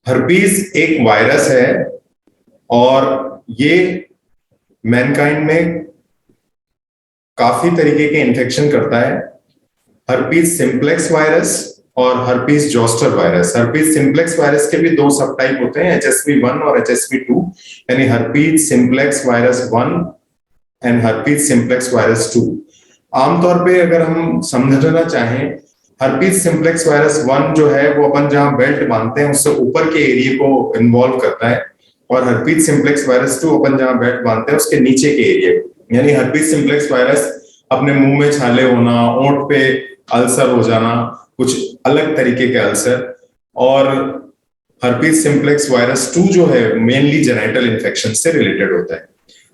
Herpes एक virus है और ये मैनकाइंड में काफी तरीके के इन्फेक्शन करता है। हर्पीज सिंप्लेक्स वायरस और herpes zoster virus. Herpes simplex virus के भी दो सब टाइप होते हैं, HSV1 और HSV2, यानी herpes simplex virus 1 and herpes simplex virus 2। आमतौर पे अगर हम समझना चाहें, हर्पीज सिंप्लेक्स वायरस 1 जो है वो अपन जहां बेल्ट बांधते हैं उससे ऊपर के एरिया को इन्वॉल्व करता है, और हर्पीज सिंप्लेक्स वायरस 2 अपन जहां बेल्ट बांधते हैं उसके नीचे के एरिया को। यानी हर्पीज सिंप्लेक्स वायरस अपने मुंह में छाले होना, ओंठ पे अल्सर हो जाना, कुछ अलग तरीके के अल्सर। और हर्पीज सिंप्लेक्स वायरस 2 जो है मेनली जेनिटल इन्फेक्शन से रिलेटेड होता है।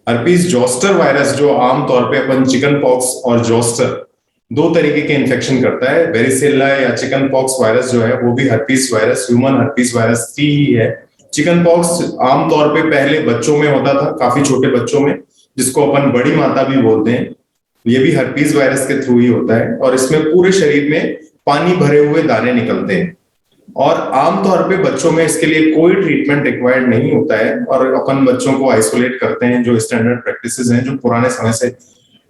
हर्पीज जोस्टर वायरस जो आमतौर पे अपन चिकन पॉक्स और जोस्टर दो तरीके के इन्फेक्शन करता है। वेरिसेला या चिकन पॉक्स वायरस जो है वो भी herpes virus, human herpes virus 3 ही है। चिकन पॉक्स आमतौर पे पहले बच्चों में होता था, काफी छोटे बच्चों में, जिसको अपन बड़ी माता भी बोलते हैं। ये भी हर्पीज वायरस के थ्रू ही होता है और इसमें पूरे शरीर में पानी भरे हुए दाने निकलते हैं और आमतौर पे बच्चों में इसके लिए कोई ट्रीटमेंट रिक्वायर्ड नहीं होता है और अपन बच्चों को आइसोलेट करते हैं, जो स्टैंडर्ड प्रैक्टिसेस हैं जो पुराने समय से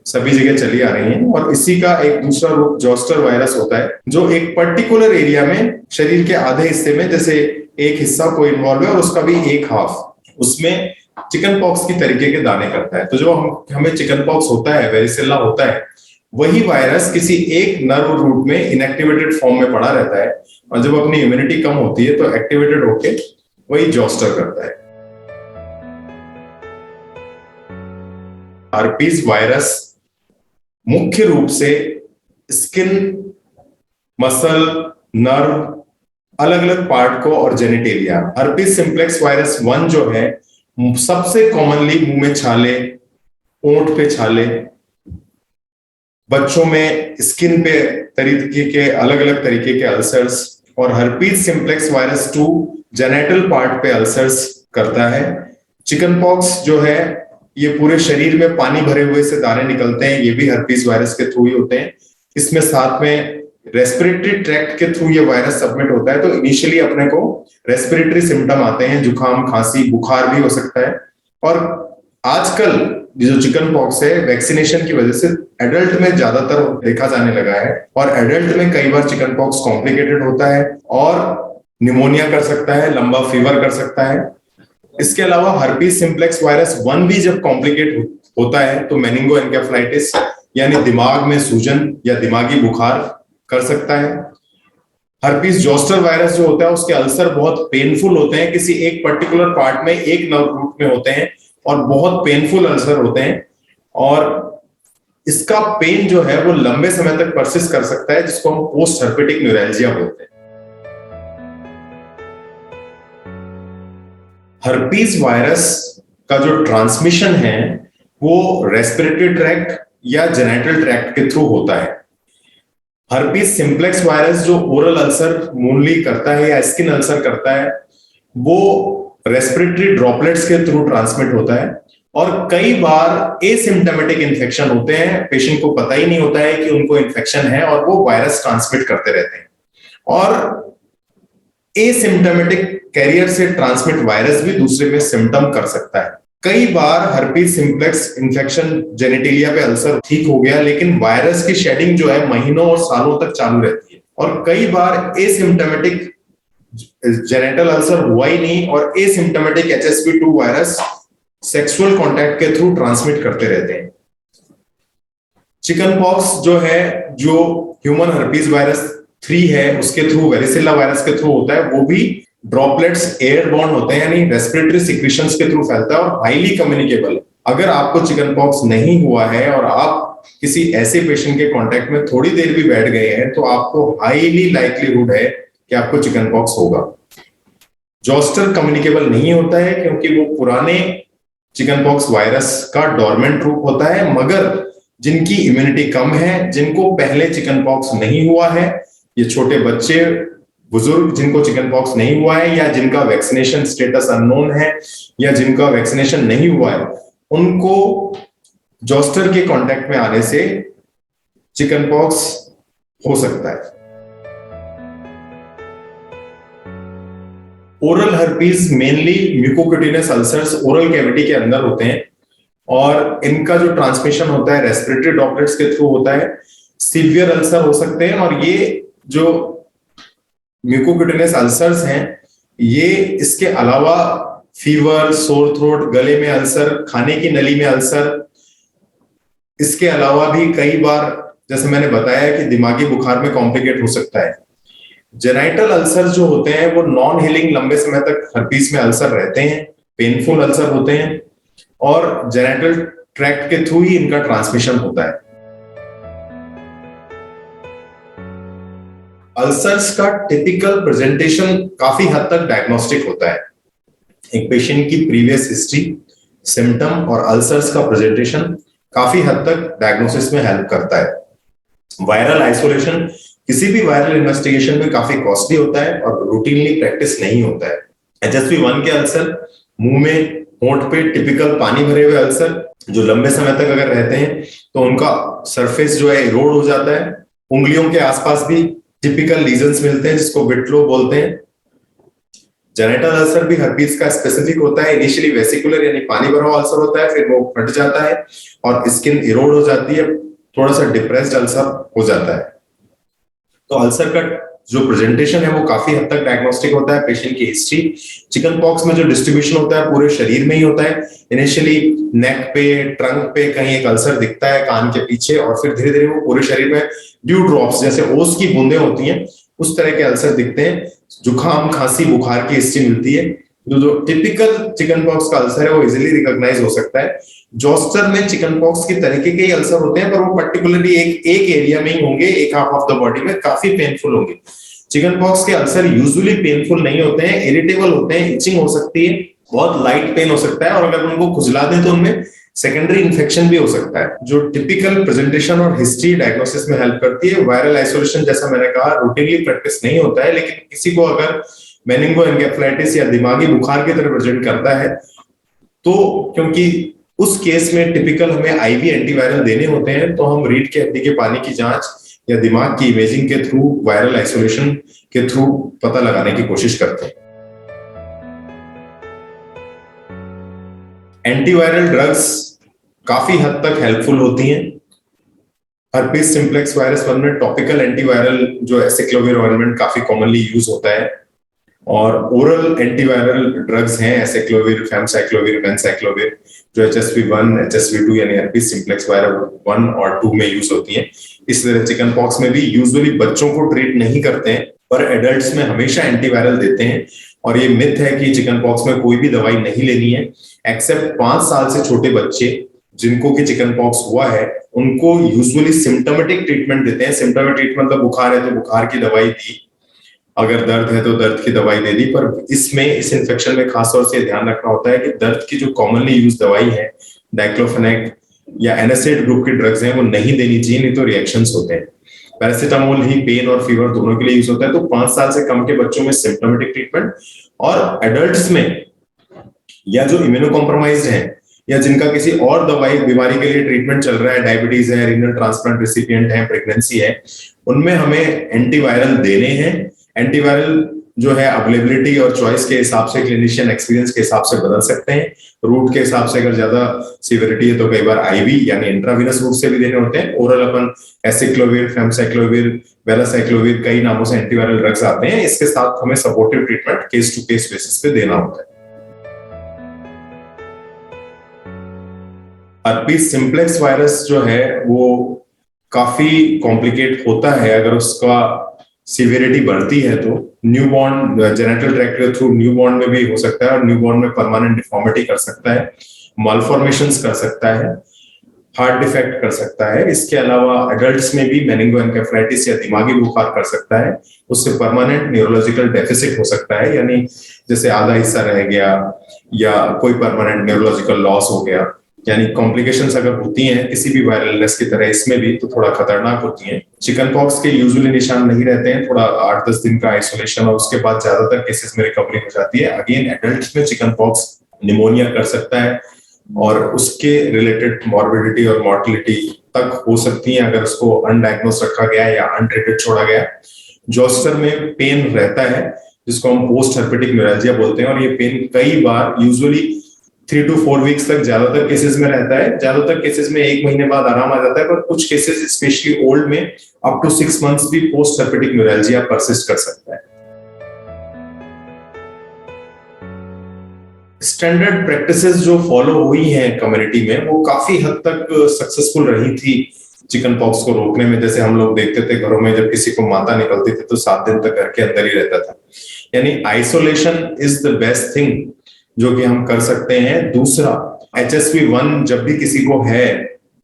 सभी जगह चली आ रही हैं। और इसी का एक दूसरा रूप जोस्टर वायरस होता है, जो एक पर्टिकुलर एरिया में शरीर के आधे हिस्से में, जैसे एक हिस्सा को इन्वॉल्व है और उसका भी एक हाफ, उसमें चिकन पॉक्स की तरीके के दाने करता है। तो जो हमें चिकन पॉक्स होता है, वेरिसेला होता है, वही वायरस किसी एक नर्व रूट में इनएक्टिवेटेड फॉर्म में पड़ा रहता है और जब अपनी इम्यूनिटी कम होती है तो एक्टिवेटेड होके वही जोस्टर करता है। हर्पीज वायरस मुख्य रूप से स्किन, मसल, नर्व, अलग अलग पार्ट को और जेनिटेलिया। हर्पीज सिंप्लेक्स वायरस 1 जो है सबसे कॉमनली मुंह में छाले, ओंठ पे छाले, बच्चों में स्किन पे तरीके के अलग अलग तरीके के अल्सर्स, और herpes simplex virus 2 genital part पे अल्सर्स करता है। चिकन पॉक्स जो है ये पूरे शरीर में पानी भरे हुए से दाने निकलते हैं, ये भी हर्पीज वायरस के थ्रू ही होते हैं। इसमें साथ में रेस्पिरेटरी ट्रैक्ट के थ्रू ये वायरस सबमिट होता है, तो इनिशियली अपने को रेस्पिरेटरी सिम्टम आते हैं, जुकाम, खांसी, बुखार भी हो सकता है। और आजकल जो चिकन पॉक्स है वैक्सीनेशन की वजह से एडल्ट में ज्यादातर देखा जाने लगा है, और एडल्ट में कई बार चिकन पॉक्स कॉम्प्लिकेटेड होता है और निमोनिया कर सकता है, लंबा फीवर कर सकता है। इसके अलावा हर्पीज सिंप्लेक्स वायरस 1 भी जब कॉम्प्लिकेट होता है तो मेनिंगो एन्केफेलाइटिस यानी दिमाग में सूजन या दिमागी बुखार कर सकता है। हर्पीज जोस्टर वायरस जो होता है उसके अल्सर बहुत पेनफुल होते हैं, किसी एक पर्टिकुलर पार्ट में, एक नर्व रूट में होते हैं और बहुत पेनफुल अल्सर होते हैं, और इसका पेन जो है वो लंबे समय तक परसिस्ट कर सकता है, जिसको हम पोस्ट हर्पेटिक न्यूरैल्जिया बोलते हैं। हर्पीज वायरस का जो ट्रांसमिशन है वो रेस्पिरेटरी ट्रैक्ट या जेनिटल ट्रैक्ट के थ्रू होता है। हर्पीज सिंप्लेक्स वायरस जो ओरल अल्सर मूनली करता है या स्किन अल्सर करता है, वो रेस्पिरेटरी ड्रॉपलेट्स के थ्रू ट्रांसमिट होता है और कई बार एसिम्प्टोमेटिक इन्फेक्शन होते हैं, पेशेंट को पता ही नहीं होता है कि उनको इन्फेक्शन है और वो वायरस ट्रांसमिट करते रहते हैं। और एसिम्प्टोमेटिक कैरियर से ट्रांसमिट वायरस भी दूसरे में सिम्टम कर सकता है। कई बार हर्पीज सिंप्लेक्स इन्फेक्शन जेनिटेलिया पे अल्सर ठीक हो गया, लेकिन वायरस की शेडिंग जो है महीनों और सालों तक चालू रहती है, और कई बार एसिम्प्टोमेटिक जेनिटल अल्सर हुआ ही नहीं और asymptomatic HSV2 virus sexual contact के थ्रू ट्रांसमिट करते रहते हैं। चिकन पॉक्स जो है, जो ह्यूमन हर्पीज वायरस 3 है, उसके थ्रू, वेरिसेला वायरस के थ्रू होता है, वो भी ड्रॉपलेट्स एयरबॉर्न होते हैं, यानी रेस्पिरेटरी सिक्रीशंस के थ्रू फैलता है और हाईली कम्युनिकेबल। अगर आपको चिकन पॉक्स नहीं हुआ है और आप किसी ऐसे पेशेंट के कांटेक्ट में थोड़ी देर भी बैठ गए हैं तो आपको हाईली लाइक्लीहुड है कि आपको चिकन पॉक्स होगा। जोस्टर कम्युनिकेबल नहीं होता है क्योंकि वो पुराने चिकन पॉक्स वायरस का डोरमेंट रूप होता है, मगर जिनकी इम्यूनिटी कम है, जिनको पहले चिकन पॉक्स नहीं हुआ है, ये छोटे बच्चे, बुजुर्ग जिनको चिकन पॉक्स नहीं हुआ है, या जिनका वैक्सीनेशन स्टेटस अननोन है, या जिनका वैक्सीनेशन नहीं हुआ है, उनको जोस्टर के कांटेक्ट में आने से चिकन पॉक्स हो सकता है। Oral herpes mainly mucocutaneous ulcers oral cavity के अंदर होते हैं और इनका जो ट्रांसमिशन होता है रेस्पिरेटरी ड्रॉपलेट्स के थ्रू होता है। सीवियर अल्सर हो सकते हैं और ये जो म्यूकोक्यूटेनियस अल्सर्स हैं ये इसके अलावा फीवर, सोर थ्रोट, गले में अल्सर, खाने की नली में अल्सर, इसके अलावा भी कई बार जैसे मैंने बताया कि दिमागी बुखार में कॉम्प्लिकेट हो सकता है। जेनाइटल अल्सर जो होते हैं वो नॉन हीलिंग लंबे समय तक हर्पीस में अल्सर रहते हैं, पेनफुल अल्सर होते हैं और जेनाइटल ट्रैक्ट के थ्रू ही इनका ट्रांसमिशन होता है। अल्सर्स का टिपिकल प्रेजेंटेशन काफी हद तक डायग्नोस्टिक होता है। एक पेशेंट की प्रीवियस हिस्ट्री, सिम्टम और अल्सर्स का प्रेजेंटेशन काफी हद तक डायग्नोसिस में हेल्प करता है। वायरल आइसोलेशन किसी भी वायरल इन्वेस्टिगेशन में काफी कॉस्टली होता है और रूटीनली प्रैक्टिस नहीं होता है। HSV-1 के अल्सर, मुंह में, होंठ पे टिपिकल पानी भरे हुए अल्सर जो लंबे समय तक अगर रहते हैं तो उनका सरफेस जो है इरोड हो जाता है। उंगलियों के आसपास भी टिपिकल लीजन्स मिलते हैं जिसको विट्रो बोलते हैं। जेनिटल अल्सर भी हर्पीस का स्पेसिफिक होता है। इनिशियली वेसिकुलर यानी पानी भरा हुआ अल्सर होता है, फिर वो फट जाता है और स्किन इरोड हो जाती है, थोड़ा सा डिप्रेस्ड अल्सर हो जाता है। तो अल्सर का जो प्रेजेंटेशन है वो काफी हद तक डायग्नोस्टिक होता है। पेशेंट की हिस्ट्री, चिकन पॉक्स में जो डिस्ट्रीब्यूशन होता है पूरे शरीर में ही होता है। इनिशियली नेक पे, ट्रंक पे कहीं एक अल्सर दिखता है कान के पीछे और फिर धीरे धीरे वो पूरे शरीर में ड्यू ड्रॉप्स जैसे ओस की बूंदें होती हैं उस तरह के अल्सर दिखते हैं। जुकाम, खांसी, बुखार की हिस्ट्री मिलती है। जो टिपिकल चिकन पॉक्स का अल्सर है वो इजीली रिकॉग्नाइज हो सकता है। जोस्टर में चिकन पॉक्स की तरीके के ही अल्सर होते हैं पर वो पर्टिकुलरली एक एरिया में ही होंगे, एक हाफ ऑफ द बॉडी में काफी पेनफुल होंगे। चिकन पॉक्स के अल्सर यूजुअली पेनफुल नहीं होते हैं, इरिटेबल होते हैं, इचिंग हो सकती है, बहुत लाइट पेन हो सकता है और अगर उनको खुजला दें तो उनमें सेकेंडरी इन्फेक्शन भी हो सकता है। जो टिपिकल प्रेजेंटेशन और हिस्ट्री डायग्नोसिस में हेल्प करती है। वायरल आइसोलेशन जैसा मैंने कहा रूटीनली प्रैक्टिस नहीं होता है, लेकिन किसी को अगर मेनिंगोएन्केफेलाइटिस या दिमागी बुखार की तरह प्रेजेंट करता है तो क्योंकि उस केस में टिपिकल हमें आईवी एंटीवायरल देने होते हैं तो हम रीढ़ की हड्डी के पानी की जांच या दिमाग की इमेजिंग के थ्रू, वायरल आइसोलेशन के थ्रू पता लगाने की कोशिश करते हैं। एंटीवायरल ड्रग्स काफी हद तक हेल्पफुल होती हैं। हर्पीस सिम्प्लेक्स वायरस 1 में टॉपिकल एंटीवायरल जो एसिक्लोविर ऑइंटमेंट काफी कॉमनली यूज होता है और ओरल एंटीवायरल ड्रग्स हैं एसिक्लोविर, फैमसाइक्लोविर, वेंसाइक्लोविर जो HSV-1, HSV-2 यानी हर्पीस सिम्प्लेक्स वायरस 1 और 2 में यूज होती हैं। इस तरह चिकन पॉक्स में भी यूजुअली बच्चों को ट्रीट नहीं करते हैं पर एडल्ट्स में हमेशा एंटीवायरल देते हैं और ये मिथ है कि चिकन पॉक्स में कोई भी दवाई नहीं लेनी है एक्सेप्ट 5 साल से छोटे बच्चे जिनको कि चिकन पॉक्स हुआ है उनको यूजुअली सिम्टोमेटिक ट्रीटमेंट देते हैं। सिम्टोमेटिक ट्रीटमेंट मतलब बुखार है तो बुखार की दवाई दी, अगर दर्द है तो दर्द की दवाई दे दी। पर इसमें इस इन्फेक्शन में खासतौर से ध्यान रखना होता है कि दर्द की जो कॉमनली यूज दवाई है डाइक्लोफेनेक या एनासिड ग्रुप की ड्रग्स हैं वो नहीं देनी चाहिए, नहीं तो रिएक्शंस होते हैं। पैरासिटामोल ही पेन और फीवर दोनों के लिए यूज होता है। तो 5 साल से कम के बच्चों में सिम्टोमेटिक ट्रीटमेंट और एडल्ट्स में या जो इम्यूनो कॉम्प्रोमाइज्ड है या जिनका किसी और दवाई बीमारी के लिए ट्रीटमेंट चल रहा है, डायबिटीज है, रीनल ट्रांसप्लांट रेसिपिएंट है, प्रेगनेंसी है, उनमें हमें एंटीवायरल देने हैं। एंटीवायरल जो है अवेलेबिलिटी और चॉइस के हिसाब से, क्लिनिशियन एक्सपीरियंस के हिसाब से बदल सकते हैं। रूट के हिसाब से अगर ज्यादा सीवियरिटी है तो कई बार आईवी यानी इंट्रावेनस रूट से भी देने होते हैं। ओरल अपन एसिक्लोविर, फैमसाइक्लोविर, वेलासाइक्लोविर कई नामों से एंटीवायरल ड्रग्स आते हैं। इसके साथ हमें supportive treatment case to case basis पे देना होता है। हर्पीस सिम्प्लेक्स वायरस जो है वो काफी कॉम्प्लिकेट होता है अगर उसका सीवियरिटी बढ़ती है तो। न्यूबॉर्न जेनिटल ट्रैक्ट के थ्रू न्यूबॉर्न में भी हो सकता है और न्यूबॉर्न में परमानेंट डिफॉर्मिटी कर सकता है, मालफॉर्मेशंस कर सकता है, हार्ट डिफेक्ट कर सकता है। इसके अलावा एडल्ट्स में भी मेनिंगोएन्केफेलाइटिस या दिमागी बुखार कर सकता है। उससे परमानेंट न्यूरोलॉजिकल डेफिसिट हो सकता है, यानी जैसे आधा हिस्सा रह गया या कोई परमानेंट न्यूरोलॉजिकल लॉस हो गया। यानी कॉम्प्लिकेशंस अगर होती हैं किसी भी वायरल इलनेस की तरह इसमें भी तो थोड़ा खतरनाक होती हैं। चिकन पॉक्स के यूजुअली निशान नहीं रहते हैं, थोड़ा 8-10 दिन का आइसोलेशन और उसके बाद ज्यादातर केसेस में रिकवरी हो जाती है। अगेन एडल्ट्स में चिकन पॉक्स निमोनिया कर सकता है और उसके रिलेटेड मॉर्बिडिटी और मॉर्टिलिटी तक हो सकती है अगर उसको अनडायग्नोज रखा गया या अनट्रीटेड छोड़ा गया। जोस्टर में पेन रहता है जिसको हम पोस्ट हर्पेटिक न्यूरैल्जिया बोलते हैं, और ये पेन कई बार यूजुअली 3 to 4 वीक्स तक ज्यादातर केसेस में रहता है। ज्यादातर केसेस में 1 महीने बाद आराम आ जाता है, पर कुछ केसेस स्पेशली ओल्ड में अप टू 6 मंथ्स भी पोस्ट हर्पेटिक न्यूरैल्जिया परसिस्ट कर सकता है। स्टैंडर्ड प्रैक्टिसेस जो फॉलो हुई हैं कम्युनिटी में वो काफी हद तक सक्सेसफुल रही थी चिकन पॉक्स को रोकने में। जैसे हम लोग देखते थे घरों में जब किसी को माता निकलती थी तो 7 दिन तक घर के अंदर ही रहता था। यानी isolation is the best thing जो कि हम कर सकते हैं। दूसरा, HSV1 जब भी किसी को है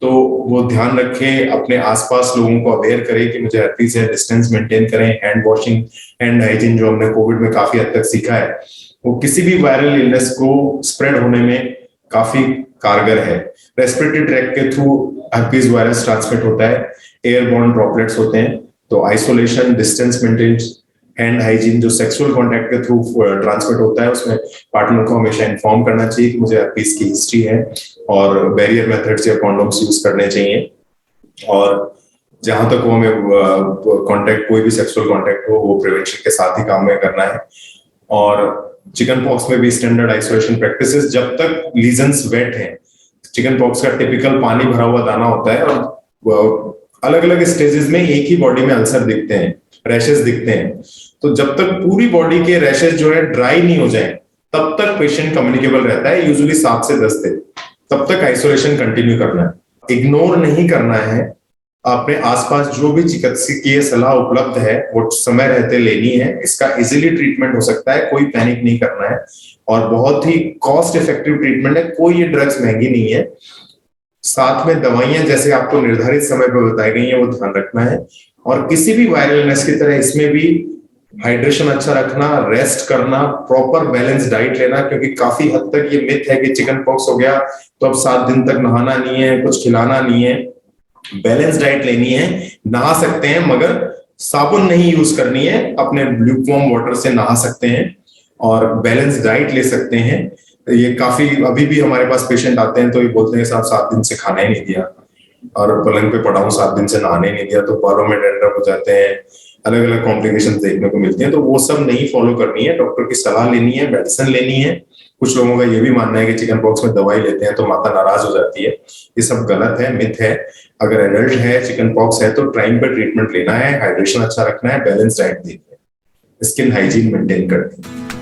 तो वो ध्यान रखे, अपने आसपास लोगों को अवेयर करे कि मुझे herpes है, डिस्टेंस मेंटेन करें, हैंड वॉशिंग, हैंड हाइजीन जो हमने कोविड में काफी हद तक सीखा है वो किसी भी वायरल इलनेस को स्प्रेड होने में काफी कारगर है। रेस्पिरेटरी ट्रैक के थ्रू herpes वायरस ट्रांसमिट होता है, एयरबॉर्न ड्रॉपलेट्स होते हैं, तो isolation, distance maintain, hand hygiene जो सेक्सुअल कांटेक्ट के थ्रू ट्रांसमिट होता है उसमें पार्टनर को हमेशा इन्फॉर्म करना चाहिए कि मुझे herpes की हिस्ट्री है, और बैरियर मेथड्स या कॉन्डोम्स यूज करने चाहिए। और जहां तक वो हमें कांटेक्ट, कोई भी सेक्सुअल कांटेक्ट हो, वो प्रिवेंशन के साथ ही काम में करना है। और चिकन पॉक्स में भी स्टैंडर्ड आइसोलेशन प्रैक्टिसेस, जब तक लीजन्स वेट हैं। चिकन पॉक्स का टिपिकल पानी भरा हुआ दाना होता है और अलग अलग स्टेजेस में एक ही बॉडी में अल्सर दिखते हैं, रैशेस दिखते हैं। तो जब तक पूरी बॉडी के रैशेस जो है ड्राई नहीं हो जाए तब तक पेशेंट कम्युनिकेबल रहता है, यूजुअली 7 से 10 दिन। तब तक आइसोलेशन कंटिन्यू करना है, इग्नोर नहीं करना है। अपने आसपास जो भी चिकित्सकीय सलाह उपलब्ध है वो समय रहते लेनी है। इसका इजीली ट्रीटमेंट हो सकता है, कोई पैनिक नहीं करना है, और बहुत ही कॉस्ट इफेक्टिव ट्रीटमेंट है। कोई ये ड्रग्स महंगी नहीं है। साथ में दवाइयां जैसे आपको निर्धारित समय पर बताई गई है वो ध्यान रखना है। और किसी भी वायरल इलनेस की तरह इसमें भी हाइड्रेशन अच्छा रखना, रेस्ट करना, प्रॉपर बैलेंस डाइट लेना, क्योंकि काफी हद तक ये मिथ है कि चिकन पॉक्स हो गया तो अब 7 दिन तक नहाना नहीं है, कुछ खिलाना नहीं है। बैलेंस डाइट लेनी है, नहा सकते हैं मगर साबुन नहीं यूज करनी है, अपने ल्यूकवार्म वाटर से नहा सकते हैं और बैलेंस डाइट ले सकते हैं। ये काफी, अभी भी हमारे पास पेशेंट आते हैं तो ये बोलते हैं साहब 7 दिन से खाना ही नहीं दिया और पलंग पे पड़ा हूँ, 7 दिन से नहाने नहीं दिया, तो बालों में डैंड्रफ हो जाते हैं, अलग अलग कॉम्प्लिकेशंस देखने को मिलती हैं। तो वो सब नहीं फॉलो करनी है, डॉक्टर की सलाह लेनी है, मेडिसिन लेनी है। कुछ लोगों का ये भी मानना है कि चिकन पॉक्स में दवाई लेते हैं तो माता नाराज हो जाती है। ये सब गलत है, मिथ है। अगर एडल्ट है, चिकन पॉक्स है, तो टाइम पर ट्रीटमेंट लेना है, हाइड्रेशन अच्छा रखना है, बैलेंस डाइट देनी है, स्किन हाइजीन मेंटेन करनी है।